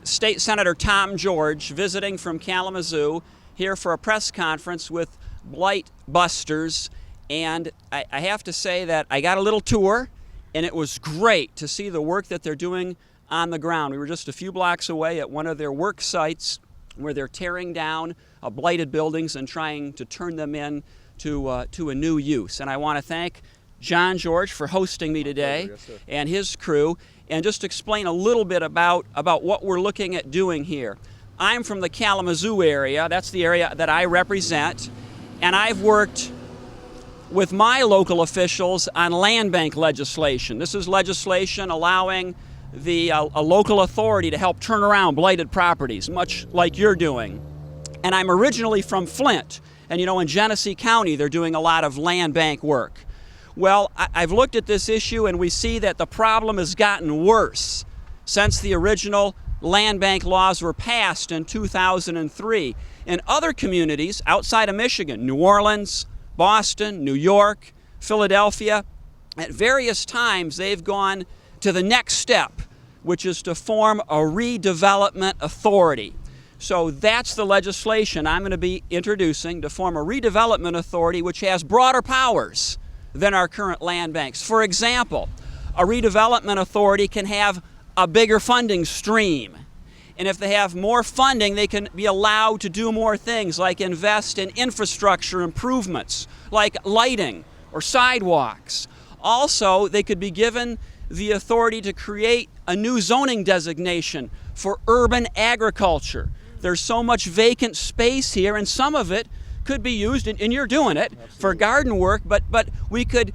State Senator Tom George visiting from Kalamazoo here for a press conference with Blight Busters. And I have to say that I got a little tour, and it was great to see the work that they're doing on the ground. We were just a few blocks away at one of their work sites where they're tearing down blighted buildings and trying to turn them in to a new use. And I want to thank John George for hosting me today, and his crew, and just explain a little bit about what we're looking at doing here. I'm from the Kalamazoo area. That's the area that I represent, and I've worked with my local officials on land bank legislation. This is legislation allowing a local authority to help turn around blighted properties, much like you're doing. And I'm originally from Flint, and you know, in Genesee County they're doing a lot of land bank work. Well, I've looked at this issue, and we see that the problem has gotten worse since the original land bank laws were passed in 2003. In other communities outside of Michigan, New Orleans, Boston, New York, Philadelphia, at various times they've gone to the next step, which is to form a redevelopment authority. So that's the legislation I'm going to be introducing, to form a redevelopment authority which has broader powers than our current land banks. For example, a redevelopment authority can have a bigger funding stream. And if they have more funding, they can be allowed to do more things, like invest in infrastructure improvements, like lighting or sidewalks. Also, they could be given the authority to create a new zoning designation for urban agriculture. There's so much vacant space here, and some of it could be used, and you're doing it, for garden work, but we could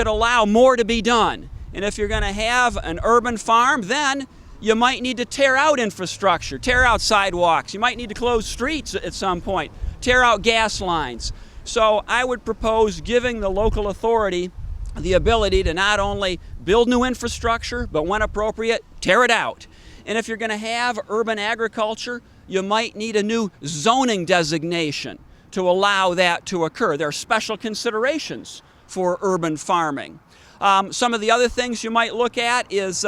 allow more to be done. And if you're going to have an urban farm, then you might need to tear out infrastructure, tear out sidewalks. You might need to close streets at some point, tear out gas lines. So I would propose giving the local authority the ability to not only build new infrastructure, but when appropriate, tear it out. And if you're going to have urban agriculture, you might need a new zoning designation to allow that to occur. There are special considerations for urban farming. Some of the other things you might look at is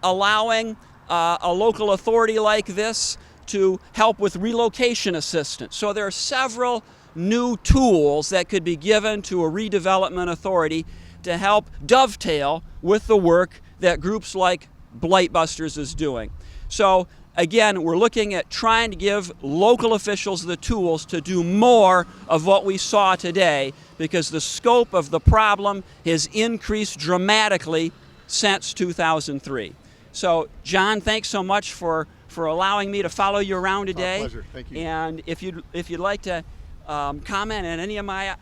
allowing a local authority like this to help with relocation assistance. So there are several new tools that could be given to a redevelopment authority to help dovetail with the work that groups like Blight Busters is doing. So again, we're looking at trying to give local officials the tools to do more of what we saw today, because the scope of the problem has increased dramatically since 2003. So, John, thanks so much for allowing me to follow you around today. My pleasure. Thank you. And if you'd like to comment on any of my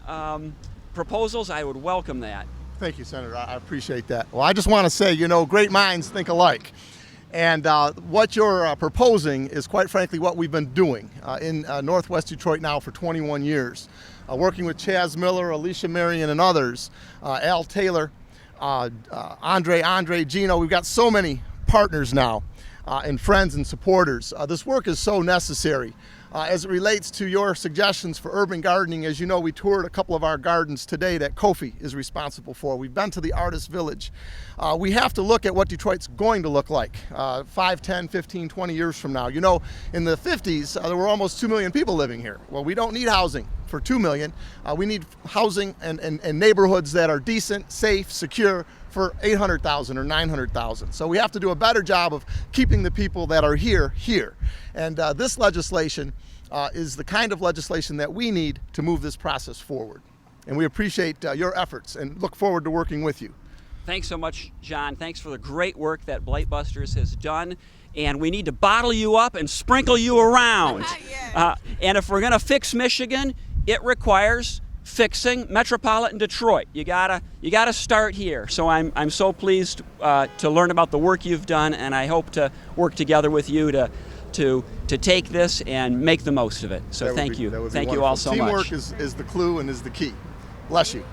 proposals, I would welcome that. Thank you, Senator. I appreciate that. Well, I just want to say, you know, great minds think alike. And what you're proposing is, quite frankly, what we've been doing in Northwest Detroit now for 21 years. Working with Chaz Miller, Alicia Marion, and others, Al Taylor, Andre, Gino. We've got so many partners now and friends and supporters. This work is so necessary. As it relates to your suggestions for urban gardening, as you know, we toured a couple of our gardens today that Kofi is responsible for. We've been to the Artist Village. We have to look at what Detroit's going to look like 5, 10, 15, 20 years from now. You know, in the 50s, there were almost 2 million people living here. Well, we don't need housing for 2 million. We need housing and neighborhoods that are decent, safe, secure for 800,000 or 900,000. So we have to do a better job of keeping the people that are here. And this legislation is the kind of legislation that we need to move this process forward. And we appreciate your efforts and look forward to working with you. Thanks so much, John. Thanks for the great work that Blight Busters has done. And we need to bottle you up and sprinkle you around. And if we're going to fix Michigan, it requires fixing metropolitan Detroit. You gotta start here. So I'm so pleased to learn about the work you've done, and I hope to work together with you to take this and make the most of it. So thank you. Thank you all so much. Teamwork is the clue and is the key. Bless you.